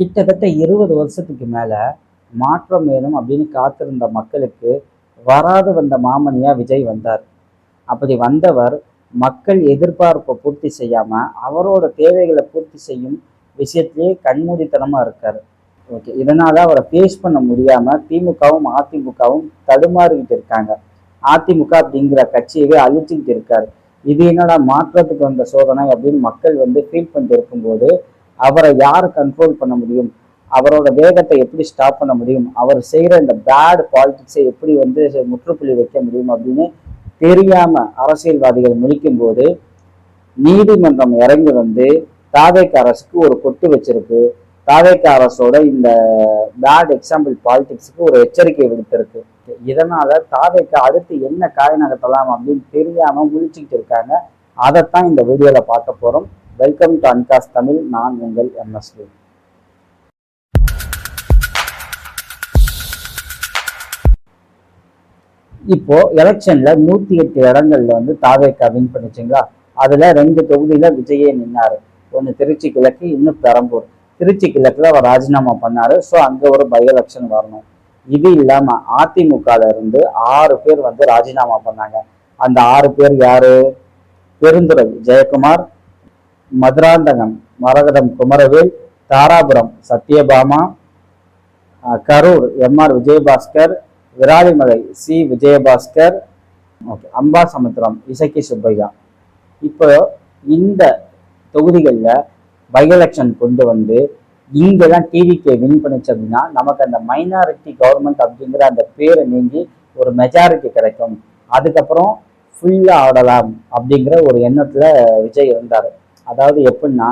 கிட்டத்தட்ட 20 வருஷத்துக்கு மேல மாற்றம் வேணும் அப்படின்னு காத்திருந்த மக்களுக்கு வராது வந்த மாமனியா விஜய் வந்தார். அப்படி வந்தவர் மக்கள் எதிர்பார்ப்பை பூர்த்தி செய்யாம அவரோட தேவைகளை பூர்த்தி செய்யும் விஷயத்திலேயே கண்மூடித்தனமா இருக்காரு. ஓகே, இதனால அவரை ஃபேஸ் பண்ண முடியாம திமுகவும் அதிமுகவும் தடுமாறிக்கிட்டு இருக்காங்க. அதிமுக அப்படிங்கிற கட்சியவே அழிச்சுக்கிட்டு இருக்காரு. இது என்னடா மாற்றத்துக்கு வந்த சோதனை அப்படின்னு மக்கள் ஃபீல் பண்ணிட்டு இருக்கும்போது அவரை யார் கண்ட்ரோல் பண்ண முடியும், அவரோட வேகத்தை எப்படி ஸ்டாப் பண்ண முடியும், அவர் செய்யற இந்த பேட் பாலிடிக்ஸை எப்படி முற்றுப்புள்ளி வைக்க முடியும் அப்படின்னு தெரியாம அரசியல்வாதிகள் முழிக்கும் போது நீதிமன்றம் இறங்கி தாவேக அரசுக்கு ஒரு கொட்டு வச்சிருக்கு. தாவேக அரசோட இந்த பேட் எக்ஸாம்பிள் பாலிடிக்ஸுக்கு ஒரு எச்சரிக்கை விடுத்திருக்கு. இதனால தாவேக அடுத்து என்ன காய் நகர்த்தலாம் அப்படின்னு தெரியாம முழிச்சுக்கிட்டு இருக்காங்க. அதைத்தான் இந்த வீடியோல பார்க்க போறோம். வெல்கம் டு அன்காஸ் தமிழ். நான் உங்கள் எம்எஸ்வி. இப்போ எலெக்ஷன்ல 108 இடங்கள்ல தாவேக வின் பண்ணிச்சுங்களா. அதுல 2 தொகுதியில விஜயே நின்னாரு. ஒன்னு திருச்சி கிழக்கு, இன்னும் பெரம்பூர். திருச்சி கிழக்குல அவர் ராஜினாமா பண்ணாரு. ஸோ அங்க ஒரு பை எலெக்ஷன் வரணும். இது இல்லாம அதிமுகல இருந்து 6 பேர் ராஜினாமா பண்ணாங்க. அந்த 6 பேர் யாரு? பெருந்துறை ஜெயக்குமார், மதுராந்தகம் மரகதம் குமரவேல், தாராபுரம் சத்யபாமா, கரூர் எம்ஆர் விஜயபாஸ்கர், விராலிமலை சி விஜயபாஸ்கர், அம்பாசமுத்திரம் இசக்கி சுப்பையா. இப்போ இந்த தொகுதிகளில் பை எலெக்ஷன் கொண்டு இங்கெல்லாம் டிவிகே வின் பண்ணிச்சு அப்படின்னா நமக்கு அந்த மைனாரிட்டி கவர்மெண்ட் அப்படிங்கிற அந்த பேரை நீங்கி ஒரு மெஜாரிட்டி கிடைக்கும். அதுக்கப்புறம் ஃபுல்லா ஆடலாம் அப்படிங்கிற ஒரு எண்ணத்துல விஜய் இருந்தார். அதாவது எப்படின்னா,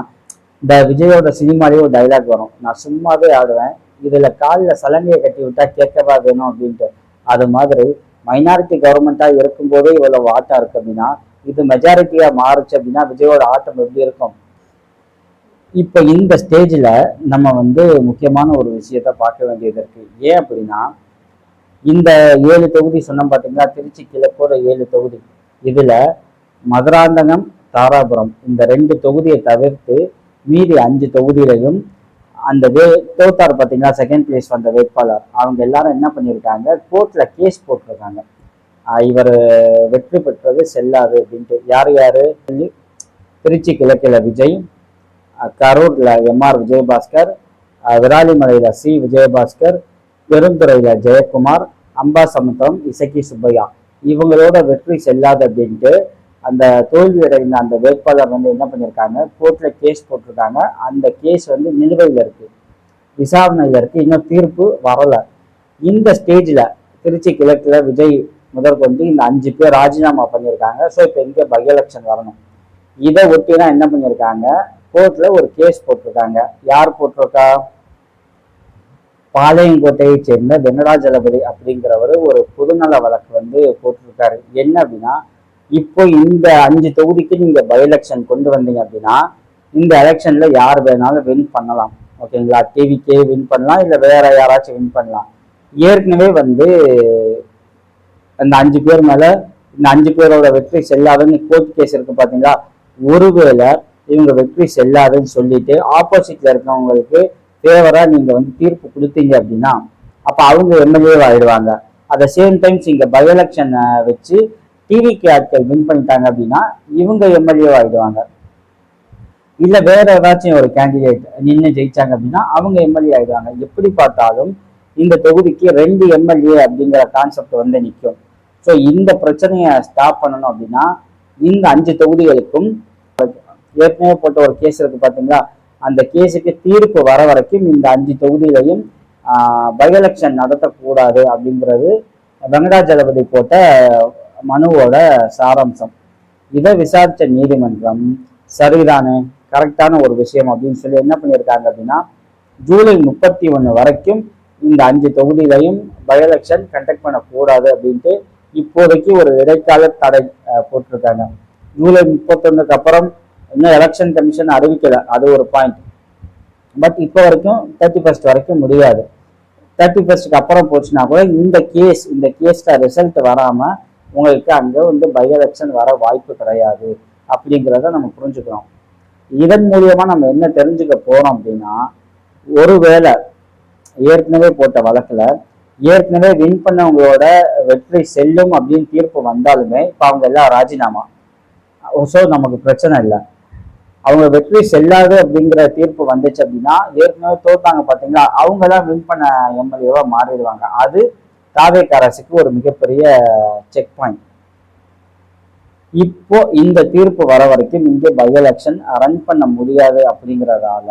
இந்த விஜயோட சினிமாலேயே ஒரு டைலாக் வரும், நான் சும்மாவே ஆடுவேன், இதுல காலில் சலங்கையை கட்டி விட்டா கேட்கவா வேணும் அப்படின்ட்டு. அது மாதிரி மைனாரிட்டி கவர்மெண்டா இருக்கும்போதே இவ்வளவு ஆட்டம் இருக்கு அப்படின்னா இது மெஜாரிட்டியா மாறுச்சு அப்படின்னா விஜயோட ஆட்டம் எப்படி இருக்கும்? இப்போ இந்த ஸ்டேஜில் நம்ம முக்கியமான ஒரு விஷயத்த பார்க்க வேண்டியது இருக்கு. ஏன் அப்படின்னா, இந்த 7 தொகுதி சொன்னோம் பார்த்தீங்களா, திருச்சி கிழக்கோட 7 தொகுதி. இதுல மதுராந்தகம், தாராபுரம் இந்த 2 தொகுதியை தவிர்த்து மீதி 5 தொகுதியிலையும் அந்த தோத்தார் பார்த்தீங்களா, செகண்ட் பிளேஸ் வந்த வேட்பாளர், அவங்க எல்லாரும் என்ன பண்ணியிருக்காங்க, கோர்ட்ல கேஸ் போட்டிருக்காங்க. இவர் வெற்றி பெற்றது செல்லாது அப்படின்ட்டு. யார் யாரு? திருச்சி கிழக்கில் விஜய், கரூர்ல எம்ஆர் விஜயபாஸ்கர், விராலிமலையில சி விஜயபாஸ்கர், பெருந்துறையில ஜெயக்குமார், அம்பாசமுத்திரம் இசக்கி சுப்பையா. இவங்களோட வெற்றி செல்லாது அப்படின்ட்டு அந்த தோல்வி அடைந்த அந்த வேட்பாளர் என்ன பண்ணியிருக்காங்க, கோர்ட்ல கேஸ் போட்டிருக்காங்க. அந்த கேஸ் நிலுவையில் இருக்கு, விசாரணையில் இருக்கு, இன்னும் தீர்ப்பு வரல. இந்த ஸ்டேஜ்ல திருச்சி கிழக்குல விஜய் முதற்கொண்டு இந்த 5 பேர் ராஜினாமா பண்ணியிருக்காங்க. ஸோ இப்போ இங்கே பை எலெக்ஷன் வரணும். இதை ஒட்டிதான் என்ன பண்ணியிருக்காங்க, கோர்ட்ல ஒரு கேஸ் போட்டிருக்காங்க. யார் போட்டிருக்கா? பாளையங்கோட்டையை சேர்ந்த வெங்கடாஜலபதி அப்படிங்கிறவர் ஒரு பொதுநல வழக்கு போட்டிருக்காரு. என்ன அப்படின்னா, இப்போ இந்த 5 தொகுதிக்கு நீங்க பை எலெக்ஷன் கொண்டு வந்தீங்க அப்படின்னா இந்த எலெக்ஷன்ல யார் வேணாலும் வின் பண்ணலாம். ஓகேங்களா? டிவிகே வின் பண்ணலாம், இல்லை வேற யாராச்சும் வின் பண்ணலாம். ஏற்கனவே அந்த 5 பேர் மேல இந்த 5 பேரோட வெற்றி செல்லாதுன்னு கோர்ட் கேஸ் இருக்கு பாத்தீங்களா. ஒருவேளை இவங்க வெற்றி செல்லாதுன்னு சொல்லிட்டு ஆப்போசிட்ல இருக்கவங்களுக்கு ஃபேவரா நீங்க தீர்ப்பு கொடுத்தீங்க அப்படின்னா அப்ப அவங்க எம்எல்ஏ ஆயிடுவாங்க. அட் த சேம் டைம்ஸ் இங்க பை எலெக்ஷன் வச்சு டிவிகே ஆட்கள் வின் பண்ணிட்டாங்க அப்படின்னா இவங்க எம்எல்ஏ ஆயிடுவாங்க. இல்ல வேற ஏதாச்சும் ஒரு கேண்டிடேட் நின்று ஜெயிச்சாங்க அப்படின்னா அவங்க எம்எல்ஏ ஆயிடுவாங்க. எப்படி பார்த்தாலும் இந்த தொகுதிக்கு 2 எம்எல்ஏ அப்படிங்கிற கான்செப்ட் நிற்கும். ஸோ இந்த பிரச்சனையை ஸ்டாப் பண்ணணும் அப்படின்னா இந்த 5 தொகுதிகளுக்கும் ஏற்கனவே போட்ட ஒரு கேஸ் இருக்கு பாத்தீங்களா, அந்த கேஸுக்கு தீர்ப்பு வர வரைக்கும் இந்த 5 தொகுதியிலையும் பை எலெக்ஷன் நடத்தக்கூடாது அப்படிங்கிறது வெங்கடாஜலபதி போட்ட மனுவோட சாராம்சம். இதை விசாரிச்ச நீதிமன்றம் சரிதானே, கரெக்டான ஒரு விஷயம் அப்படின்னு சொல்லி என்ன பண்ணியிருக்காங்க அப்படின்னா, ஜூலை 31 வரைக்கும் இந்த 5 தொகுதியிலையும் பை எலெக்ஷன் கண்டக்ட் பண்ணக்கூடாது அப்படின்ட்டு இப்போதைக்கு ஒரு இடைக்கால தடை போட்டிருக்காங்க. ஜூலை 31க்கு அப்புறம் இன்னும் எலெக்ஷன் கமிஷன் அறிவிக்கல, அது ஒரு பாயிண்ட். பட் இப்போ வரைக்கும் 31 வரைக்கும் முடியாது. 31க்கு அப்புறம் போச்சுன்னா கூட இந்த கேஸ்ல ரிசல்ட் வராம உங்களுக்கு அங்க பை எலெக்ஷன் வர வாய்ப்பு கிடையாது அப்படிங்கிறத நம்ம புரிஞ்சுக்கிறோம். இதன் மூலியமா நம்ம என்ன தெரிஞ்சுக்க போறோம் அப்படின்னா, ஒருவேளை ஏற்கனவே போட்ட வழக்குல ஏற்கனவே வின் பண்ணவங்களோட வெற்றி செல்லும் அப்படின்னு தீர்ப்பு வந்தாலுமே இப்ப அவங்க எல்லாம் ராஜினாமா. ஸோ நமக்கு பிரச்சனை இல்லை. அவங்க வெற்றி செல்லாது அப்படிங்கிற தீர்ப்பு வந்துச்சு அப்படின்னா ஏற்கனவே தோத்தாங்க பாத்தீங்களா, அவங்க தான் வின் பண்ண எம்எல்ஏவா மாறிடுவாங்க. அது தாவேக அரசுக்கு ஒரு மிகப்பெரிய செக் பாயிண்ட். இப்போ இந்த தீர்ப்பு வர வரைக்கும் இங்கே பை எலெக்ஷன் ரன் பண்ண முடியாது அப்படிங்கிறதால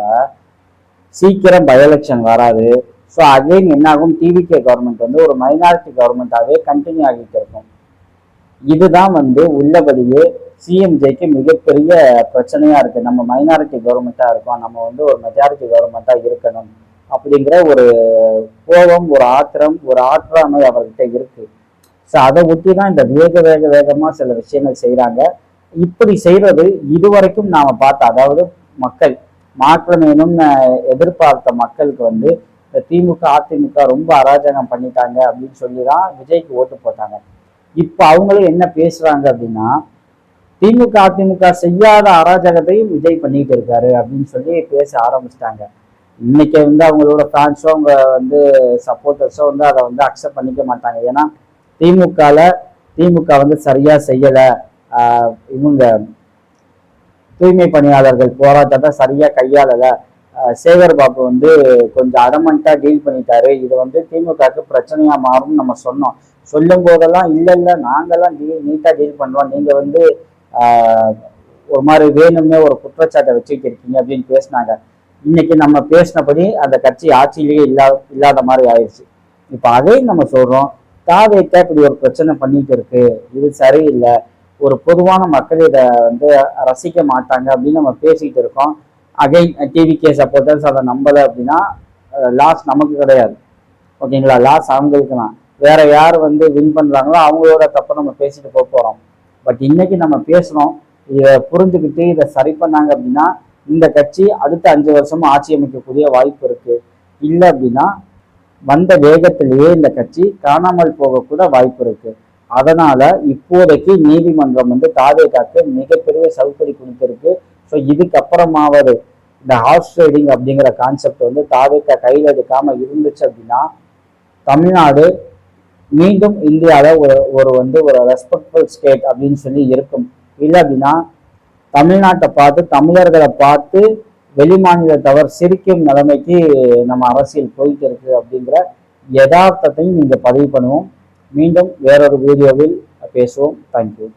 சீக்கிரம் பை எலெக்ஷன் வராது. ஸோ அகைன் என்ன ஆகும், டிவிகே கவர்மெண்ட் வந்து ஒரு மைனாரிட்டி கவர்மெண்டாவே கண்டினியூ ஆகிட்டு இருக்கும். இதுதான் உள்ளபடியே சிஎம்ஜேக்கு மிகப்பெரிய பிரச்சனையா இருக்கு. நம்ம மைனாரிட்டி கவர்மெண்டா இருக்கோம், நம்ம ஒரு மெஜாரிட்டி கவர்மெண்டா இருக்கணும் அப்படிங்கிற ஒரு கோபம், ஒரு ஆத்திரம், ஒரு ஆற்றாமை அவர்கிட்ட இருக்கு. ஸோ அதை ஒட்டி தான் இந்த வேகமா சில விஷயங்கள் செய்யறாங்க. இப்படி செய்யறது இதுவரைக்கும் நாம பார்த்த, அதாவது மக்கள் மாற்றம் வேணும்னு எதிர்பார்த்த மக்களுக்கு இந்த திமுக அதிமுக ரொம்ப அராஜகம் பண்ணிட்டாங்க அப்படின்னு சொல்லிதான் விஜய்க்கு ஓட்டு போட்டாங்க. இப்ப அவங்களும் என்ன பேசுறாங்க அப்படின்னா, திமுக அதிமுக செய்யாத அராஜகத்தையும் விஜய் பண்ணிட்டு இருக்காரு அப்படின்னு சொல்லி பேச ஆரம்பிச்சிட்டாங்க. இன்னைக்கு அவங்களோட ஃபேன்ஸோ அவங்க சப்போர்ட்டர்ஸோ அதை அக்செப்ட் பண்ணிக்க மாட்டாங்க. ஏன்னா திமுக சரியா செய்யல, இவங்க தூய்மை பணியாளர்கள் போராட்டத்தை சரியா கையாளல, சேகர் பாபு கொஞ்சம் அடமண்டா டீல் பண்ணிட்டாரு, இது திமுகவுக்கு பிரச்சனையா மாறும் நம்ம சொன்னோம். சொல்லும் போதெல்லாம் இல்ல நாங்கெல்லாம் நீட்டா டீல் பண்றோம், நீங்க ஒரு மாதிரி வேணும்னே ஒரு குற்றச்சாட்டை வச்சுட்டு இருக்கீங்க அப்படின்னு பேசினாங்க. இன்னைக்கு நம்ம பேசினபடி அந்த கட்சி ஆட்சியிலேயே இல்லாத மாதிரி ஆயிடுச்சு. இப்ப அதையும் நம்ம சொல்றோம், தாவேக இப்படி ஒரு பிரச்சனை பண்ணிட்டு இருக்கு, இது சரியில்லை, ஒரு பொதுவான மக்கள் இதை ரசிக்க மாட்டாங்க அப்படின்னு நம்ம பேசிக்கிட்டு இருக்கோம். அகைன் டிவிகே சப்போர்ட்டர்ஸ் அதை நம்பலை அப்படின்னா லாஸ் நமக்கு கிடையாது, ஓகேங்களா? லாஸ் அவங்களுக்கு தான். வேற யார் வின் பண்றாங்களோ அவங்களோட தப்ப நம்ம பேசிட்டு போறோம். பட் இன்னைக்கு நம்ம பேசுறோம், இதை புரிஞ்சுக்கிட்டு இதை சரி பண்ணாங்க அப்படின்னா இந்த கட்சி அடுத்த 5 வருஷமும் ஆட்சி அமைக்கக்கூடிய வாய்ப்பு இருக்கு. இல்லை அப்படின்னா வந்த வேகத்திலேயே இந்த கட்சி காணாமல் போகக்கூட வாய்ப்பு இருக்கு. அதனால இப்போதைக்கு நீதிமன்றம் தாவேகாக்கு மிகப்பெரிய சவுக்கடி கொடுத்திருக்கு. ஸோ இதுக்கப்புறமாவது இந்த ஹார்ஸ் ட்ரேடிங் அப்படிங்கிற கான்செப்ட் தாவேகா கையில் எடுக்காம இருந்துச்சு அப்படின்னா தமிழ்நாடு மீண்டும் இந்தியாவில் ஒரு ரெஸ்பெக்ட்ஃபுல் ஸ்டேட் அப்படின்னு சொல்லி இருக்கும். இல்லை அப்படின்னா தமிழ்நாட்டை பார்த்து தமிழர்களை பார்த்து வெளிமாநிலத்தவர் சிரிக்கும் நிலைமைக்கு நம்ம அரசியல் போயிட்டு இருக்கு அப்படிங்கிற யதார்த்தத்தையும் இங்கே பதிவு பண்ணுவோம். மீண்டும் வேறொரு வீடியோவில் பேசுவோம். தேங்க்யூ.